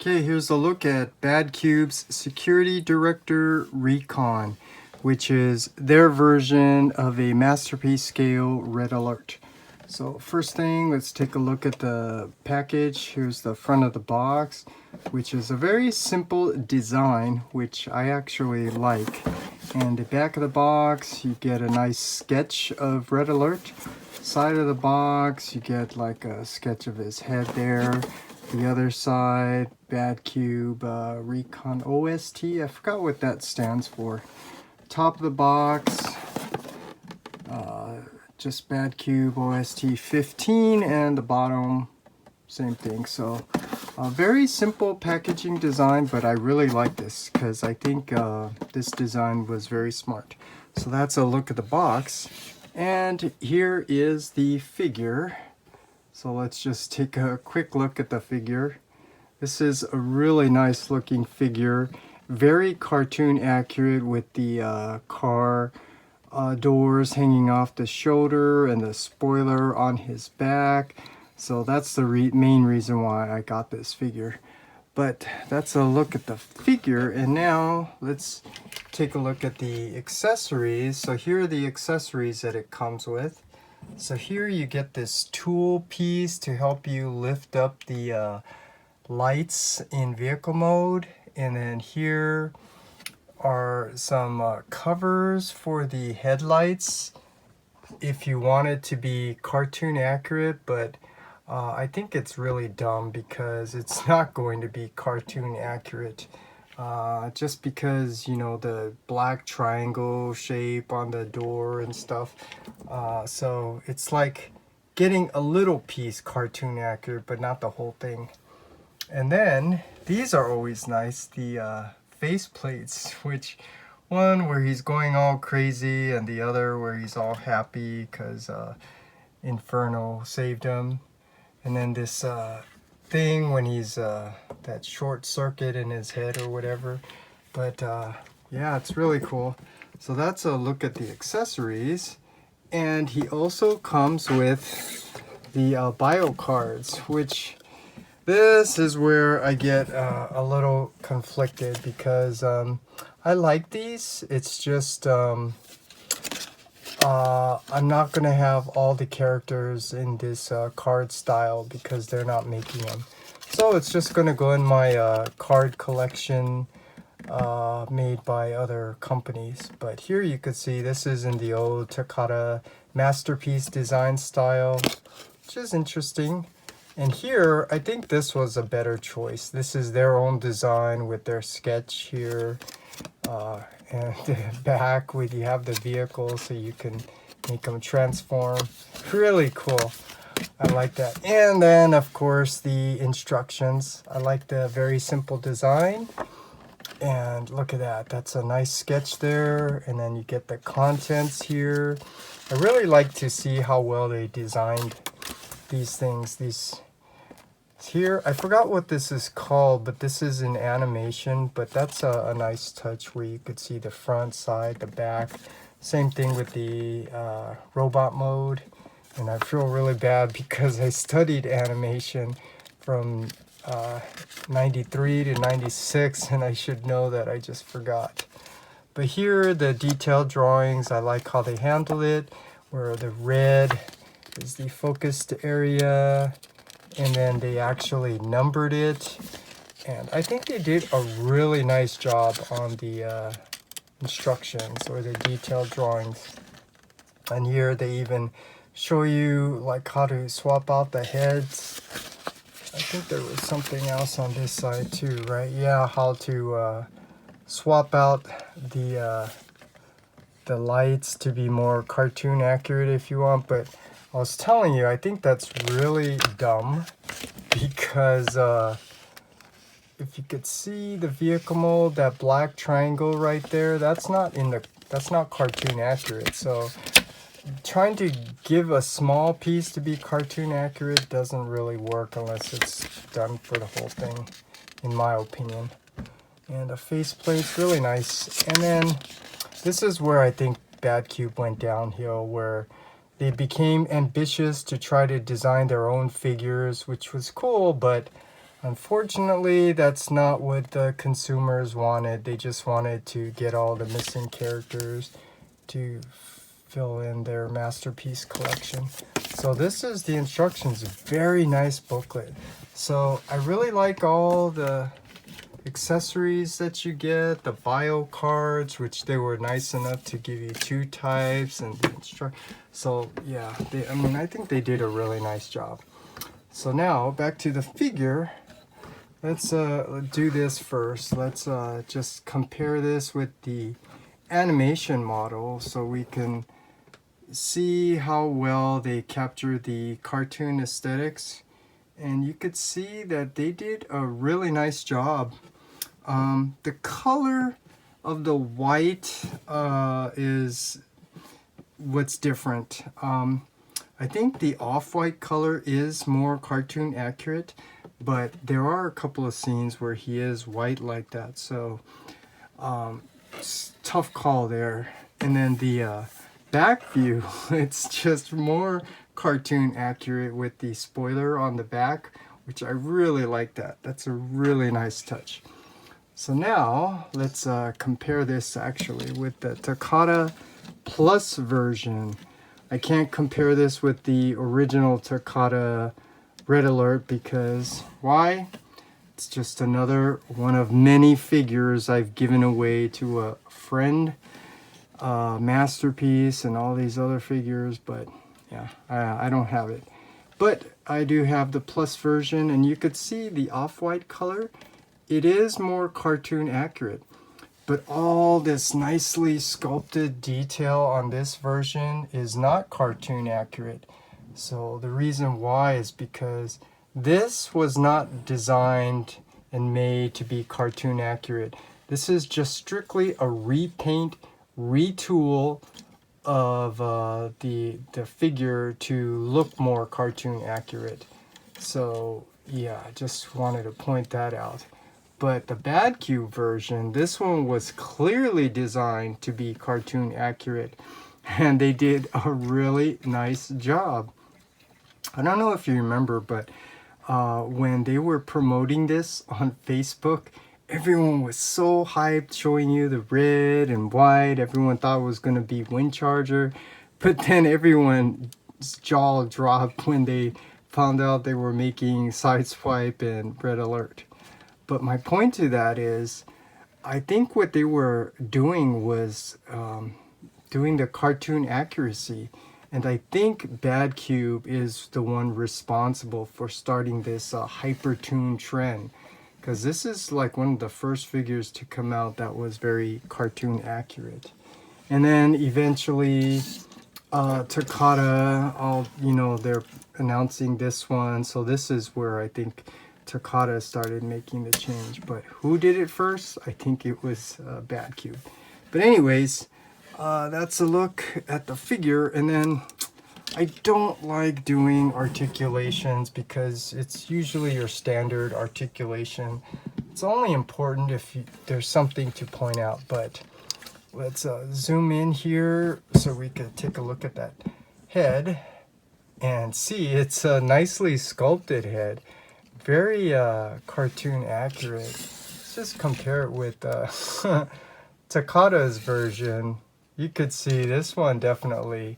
Okay, here's a look at BadCube's Security Director Recon, which is their version of a masterpiece scale red alert. So first thing, let's take a look at the package. Here's the front of the box, which is a very simple design, which I actually like. And the back of the box, you get a nice sketch of red alert. Side of the box, you get like a sketch of his head there. The other side, BadCube Recon OST. I forgot what that stands for. Top of the box, just BadCube OST-15, and the bottom, same thing. So very simple packaging design, but I really like this because I think this design was very smart. So that's a look at the box. And here is the figure. So let's just take a quick look at the figure. This is a really nice looking figure, very cartoon accurate with the car doors hanging off the shoulder and the spoiler on his back. So that's the main reason why I got this figure. But that's a look at the figure, and now let's take a look at the accessories. So here are the accessories that it comes with. So here you get this tool piece to help you lift up the lights in vehicle mode, and then here are some covers for the headlights if you want it to be cartoon accurate, but I think it's really dumb because it's not going to be cartoon accurate. Just because, you know, the black triangle shape on the door and stuff. So it's like getting a little piece cartoon accurate, but not the whole thing. And then these are always nice, the face plates, which one where he's going all crazy and the other where he's all happy because Inferno saved him. And then this thing when he's that short circuit in his head or whatever. But yeah, it's really cool. So that's a look at the accessories. And he also comes with the Biocards, which this is where I get a little conflicted because I like these. It's just I'm not going to have all the characters in this card style because they're not making them. So it's just going to go in my card collection made by other companies. But here you could see this is in the old Takata masterpiece design style, which is interesting. And here, I think this was a better choice. This is their own design with their sketch here. And the back where you have the vehicle so you can make them transform. Really cool. I like that. And then, of course, the instructions. I like the very simple design. And look at that. That's a nice sketch there. And then you get the contents here. I really like to see how well they designed these things. These here, I forgot what this is called, but this is an animation, but that's a nice touch where you could see the front, side, the back. Same thing with the robot mode. And I feel really bad because I studied animation from 93 to 96, and I should know that. I just forgot. But here, the detailed drawings, I like how they handle it, where the red is the focused area, and then they actually numbered it. And I think they did a really nice job on the instructions or the detailed drawings. And here they even show you like how to swap out the heads. I think there was something else on this side too, right? Yeah, how to swap out the lights to be more cartoon accurate if you want. But I was telling you, I think that's really dumb because if you could see the vehicle mode, that black triangle right there, that's not cartoon accurate. So trying to give a small piece to be cartoon accurate doesn't really work unless it's done for the whole thing, in my opinion. And the faceplate's really nice. And then this is where I think BadCube went downhill, where they became ambitious to try to design their own figures, which was cool, but Unfortunately, that's not what the consumers wanted. They just wanted to get all the missing characters to fill in their masterpiece collection. So this is the instructions. Very nice booklet. So I really like all the accessories that you get, the Biocards, which they were nice enough to give you 2 types, and the so yeah, I think they did a really nice job. So now back to the figure. Let's do this first. Let's just compare this with the animation model so we can see how well they capture the cartoon aesthetics. And you could see that they did a really nice job. The color of the white is what's different. I think the off-white color is more cartoon accurate, but there are a couple of scenes where he is white like that, so tough call there. And then the back view, it's just more cartoon accurate with the spoiler on the back, which I really like that. That's a really nice touch. So now let's compare this actually with the Takata Plus version. I can't compare this with the original Takata Red Alert because why? It's just another one of many figures I've given away to a friend, masterpiece, and all these other figures, but yeah, I don't have it. But I do have the Plus version, and you could see the off-white color. It is more cartoon accurate, but all this nicely sculpted detail on this version is not cartoon accurate. So the reason why is because this was not designed and made to be cartoon accurate. This is just strictly a repaint, retool of the figure to look more cartoon accurate. So yeah, I just wanted to point that out. But the BadCube version, this one was clearly designed to be cartoon accurate, and they did a really nice job. I don't know if you remember, but when they were promoting this on Facebook, everyone was so hyped, showing you the red and white. Everyone thought it was going to be Wind Charger, but then everyone's jaw dropped when they found out they were making Sideswipe and Red Alert. But my point to that is, I think what they were doing was doing the cartoon accuracy. And I think BadCube is the one responsible for starting this hypertoon trend. Because this is like one of the first figures to come out that was very cartoon accurate. And then eventually Takata, they're announcing this one. So this is where I think Takata started making the change. But who did it first? I think it was BadCube. But anyways, that's a look at the figure. And then I don't like doing articulations because it's usually your standard articulation. It's only important if there's something to point out. But let's zoom in here so we could take a look at that head and see it's a nicely sculpted head. Very cartoon accurate. Let's just compare it with Takata's version. You could see this one definitely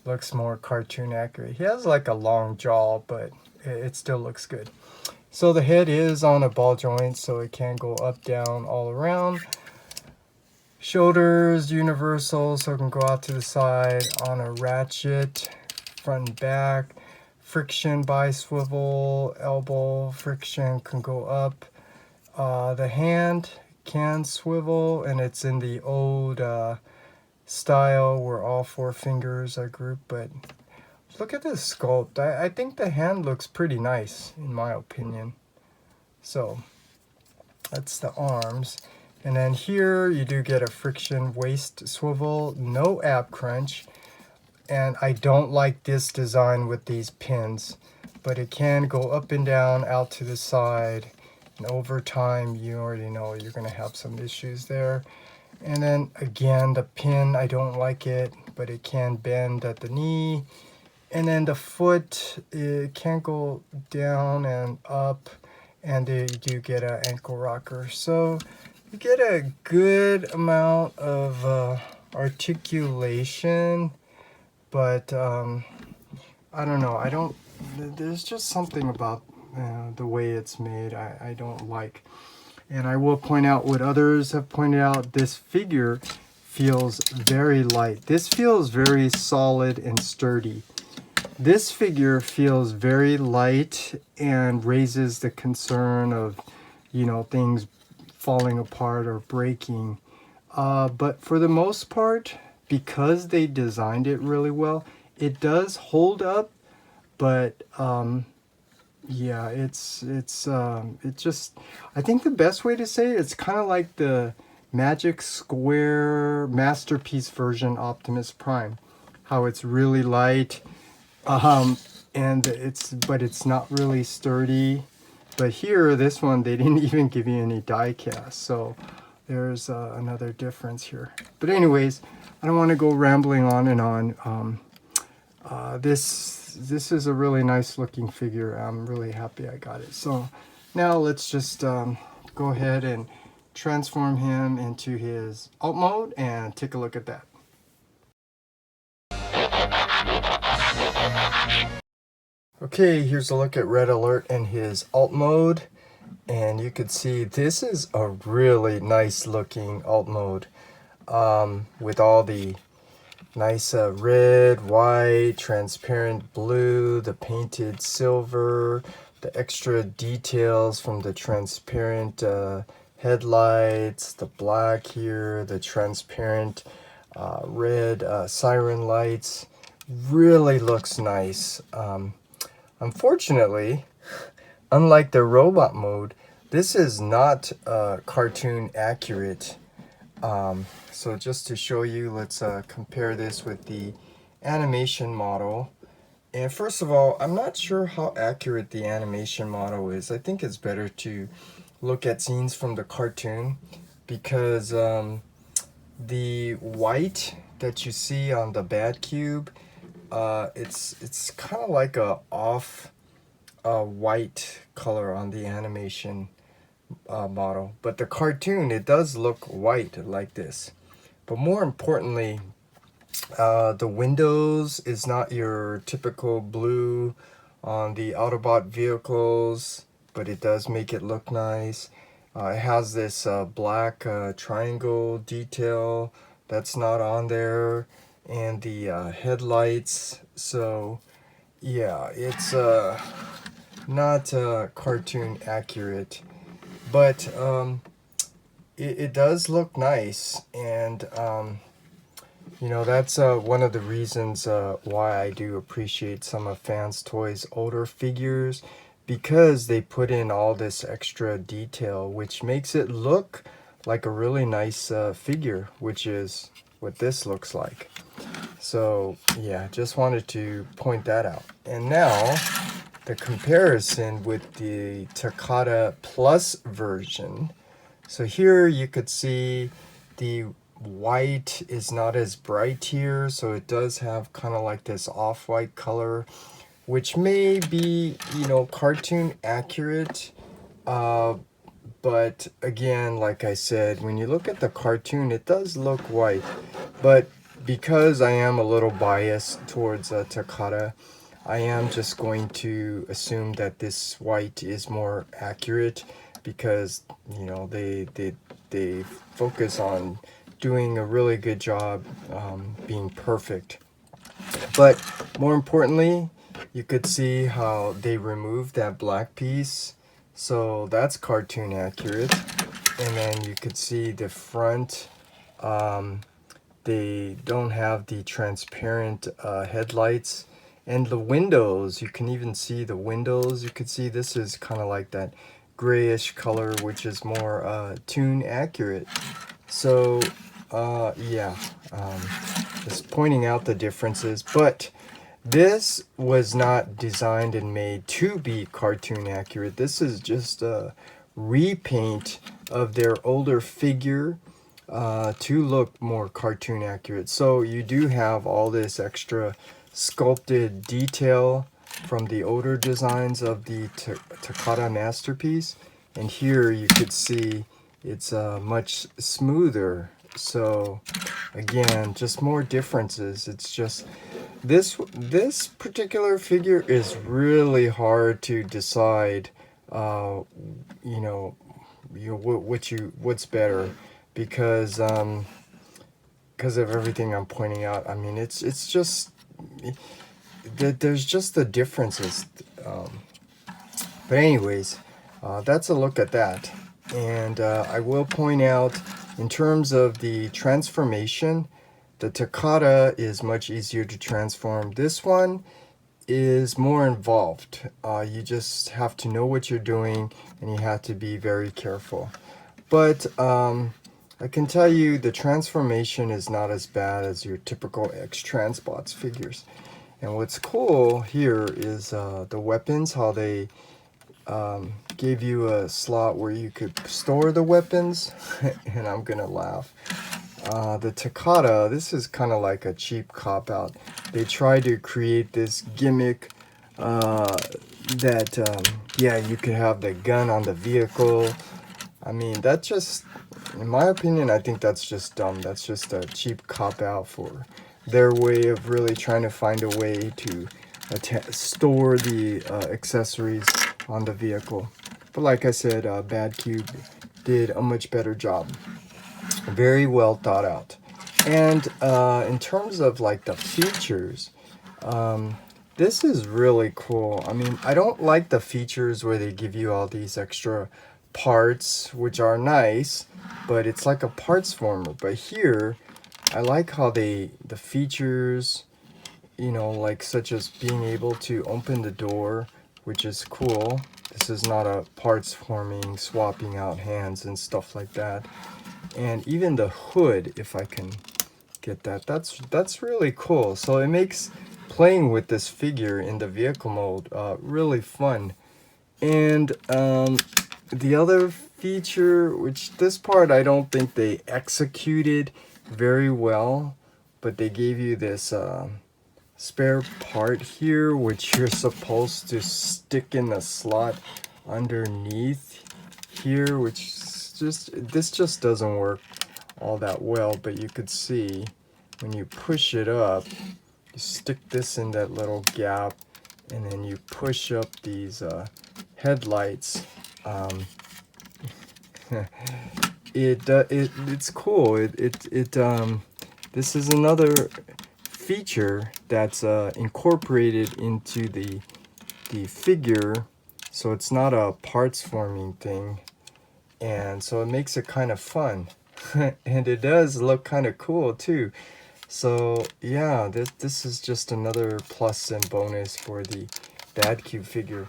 looks more cartoon accurate. He has like a long jaw, but it still looks good. So the head is on a ball joint, so it can go up, down, all around. Shoulders universal, so it can go out to the side on a ratchet, front and back. Friction by swivel, elbow friction can go up. The hand can swivel, and it's in the old style where all 4 fingers are grouped. But look at this sculpt. I think the hand looks pretty nice in my opinion. So that's the arms. And then here you do get a friction waist swivel, no ab crunch. And I don't like this design with these pins, but it can go up and down, out to the side, and over time you already know you're going to have some issues there. And then again, the pin, I don't like it, but it can bend at the knee. And then the foot, it can go down and up. and you do get an ankle rocker. So you get a good amount of articulation, but I don't know. There's just something about the way it's made I don't like. And I will point out what others have pointed out. This figure feels very light. This feels very solid and sturdy. This figure feels very light and raises the concern of, you know, things falling apart or breaking. But for the most part, because they designed it really well, it does hold up. But yeah, it just, I think the best way to say it, it's kind of like the Magic Square Masterpiece version Optimus Prime, how it's really light, and but it's not really sturdy. But here, this one, they didn't even give you any die cast, so there's another difference here. But anyways, I don't want to go rambling on and on. This is a really nice looking figure. I'm really happy I got it. So now let's just go ahead and transform him into his alt mode and take a look at that. Okay, here's a look at Red Alert and his alt mode, and you could see this is a really nice looking alt mode with all the nice red, white, transparent blue, the painted silver, the extra details from the transparent headlights, the black here, the transparent red siren lights. Really looks nice. Unfortunately, unlike the robot mode, this is not cartoon accurate. So just to show you, let's compare this with the animation model. And first of all, I'm not sure how accurate the animation model is. I think it's better to look at scenes from the cartoon, because the white that you see on the BadCube, it's kind of like a off white color on the animation model, but the cartoon, it does look white like this. But more importantly, the windows is not your typical blue on the Autobot vehicles, but it does make it look nice. It has this black triangle detail that's not on there, and the headlights. So yeah, it's not cartoon accurate, but it does look nice. And you know, that's one of the reasons why I do appreciate some of Fans Toys' older figures, because they put in all this extra detail, which makes it look like a really nice figure, which is what this looks like. So yeah, just wanted to point that out. And now the comparison with the Takata Plus version. So here you could see the white is not as bright here, so it does have kind of like this off-white color, which may be, you know, cartoon accurate, but again, like I said, when you look at the cartoon, it does look white. But because I am a little biased towards Takata, I am just going to assume that this white is more accurate, because, you know, they focus on doing a really good job being perfect. But more importantly, you could see how they removed that black piece, so that's cartoon accurate. And then you could see the front, they don't have the transparent headlights. And the windows, you can even see the windows. You could see this is kind of like that grayish color, which is more toon accurate. So yeah, just pointing out the differences. But this was not designed and made to be cartoon accurate. This is just a repaint of their older figure to look more cartoon accurate. So you do have all this extra sculpted detail from the older designs of the Takata Masterpiece. And here you could see it's much smoother. So again, just more differences. It's just this particular figure is really hard to decide. You know, what's better, because of everything I'm pointing out. I mean, it's just there's just the differences. But anyways, that's a look at that. And I will point out, in terms of the transformation, the Takata is much easier to transform. This one is more involved. You just have to know what you're doing, and you have to be very careful. But I can tell you the transformation is not as bad as your typical X-Transbots figures. And what's cool here is the weapons, how they gave you a slot where you could store the weapons. And I'm gonna laugh. The Takata, this is kind of like a cheap cop-out. They try to create this gimmick that, yeah, you could have the gun on the vehicle. I mean, that just, in my opinion, I think that's just dumb. That's just a cheap cop-out for their way of really trying to find a way to store the accessories on the vehicle. But like I said, BadCube did a much better job. Very well thought out. And in terms of like the features, this is really cool. I mean, I don't like the features where they give you all these extra parts, which are nice, but it's like a parts former. But here, I like how the features, you know, like such as being able to open the door, which is cool. This is not a parts forming, swapping out hands and stuff like that. And even the hood, if I can get that, that's really cool. So it makes playing with this figure in the vehicle mode really fun. And the other feature, which this part I don't think they executed very well, but they gave you this spare part here, which you're supposed to stick in the slot underneath here, which this just doesn't work all that well. But you could see when you push it up, you stick this in that little gap, and then you push up these headlights. It's cool. This is another feature that's incorporated into the figure, so it's not a parts forming thing, and so it makes it kind of fun. And it does look kind of cool too. So yeah, this is just another plus and bonus for the BadCube figure.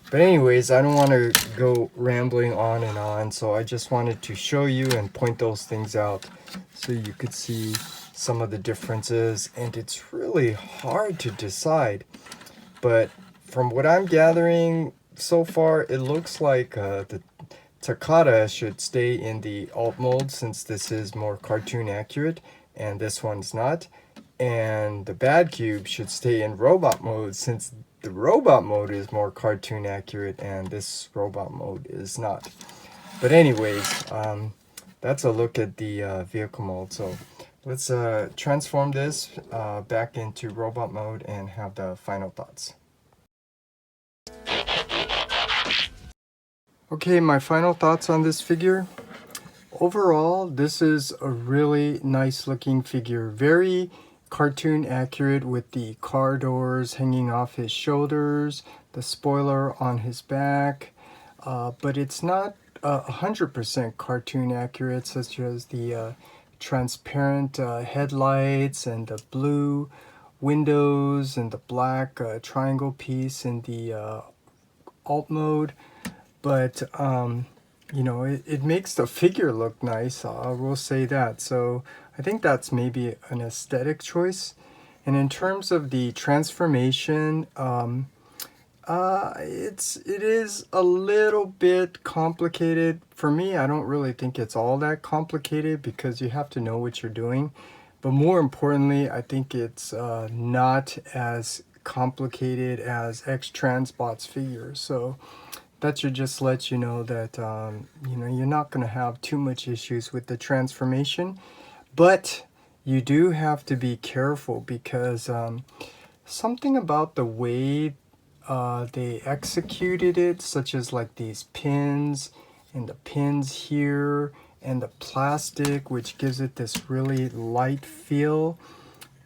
But anyways, I don't want to go rambling on and on, so I just wanted to show you and point those things out so you could see some of the differences. And it's really hard to decide, but from what I'm gathering so far, it looks like the Takata should stay in the alt mode, since this is more cartoon accurate and this one's not. And the BadCube should stay in robot mode, since the robot mode is more cartoon accurate and this robot mode is not. But anyways, that's a look at the vehicle mode. So let's transform this back into robot mode and have the final thoughts. Okay, my final thoughts on this figure. Overall, this is a really nice looking figure. Very cartoon accurate, with the car doors hanging off his shoulders, the spoiler on his back. But it's not 100% cartoon accurate, such as the transparent headlights and the blue windows and the black triangle piece in the alt mode. But you know, it makes the figure look nice, I will say that. So I think that's maybe an aesthetic choice. And in terms of the transformation, it is a little bit complicated. For me, I don't really think it's all that complicated, because you have to know what you're doing. But more importantly, I think it's not as complicated as X-Transbots figures. So that should just let you know that you know, you're not going to have too much issues with the transformation, but you do have to be careful because something about the way they executed it, such as like these pins and the pins here and the plastic, which gives it this really light feel,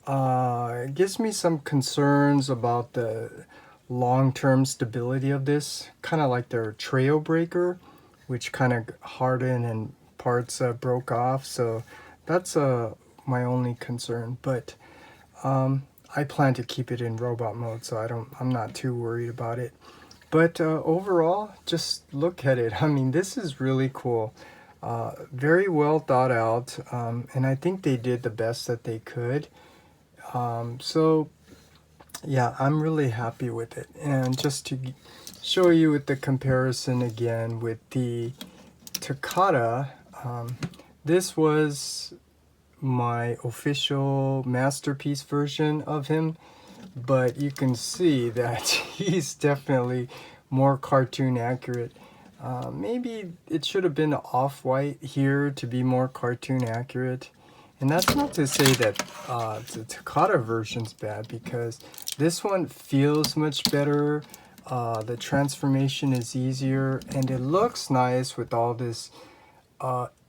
it gives me some concerns about the long-term stability of this, kind of like their Trailbreaker, which kind of hardened and parts broke off. So that's my only concern, but I plan to keep it in robot mode, so I'm not too worried about it. But overall, just look at it. I mean, this is really cool. Very well thought out, and I think they did the best that they could. So yeah, I'm really happy with it. And just to show you with the comparison again with the Takata, this was my official masterpiece version of him, but you can see that he's definitely more cartoon accurate. Maybe it should have been off-white here to be more cartoon accurate. And that's not to say that the Takata version's bad, because this one feels much better. The transformation is easier, and it looks nice with all this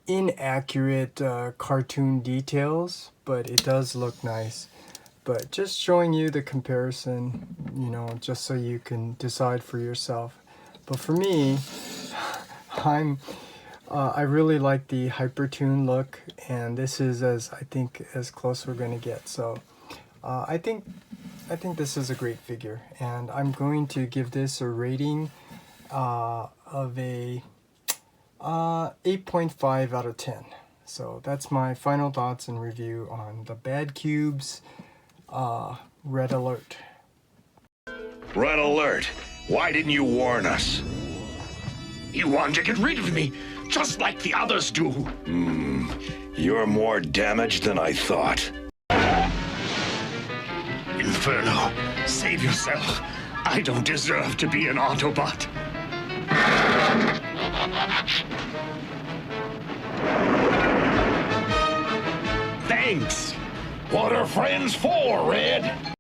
inaccurate cartoon details, but it does look nice. But just showing you the comparison, you know, just so you can decide for yourself. But for me, I really like the Hypertune look, and this is I think as close we're going to get. So I think this is a great figure, and I'm going to give this a rating of a 8.5 out of 10. So that's my final thoughts and review on the BadCube's Red Alert. Red Alert? Why didn't you warn us? You want to get rid of me, just like the others do. You're more damaged than I thought. Inferno, save yourself. I don't deserve to be an Autobot. Thanks. What are friends for, Red?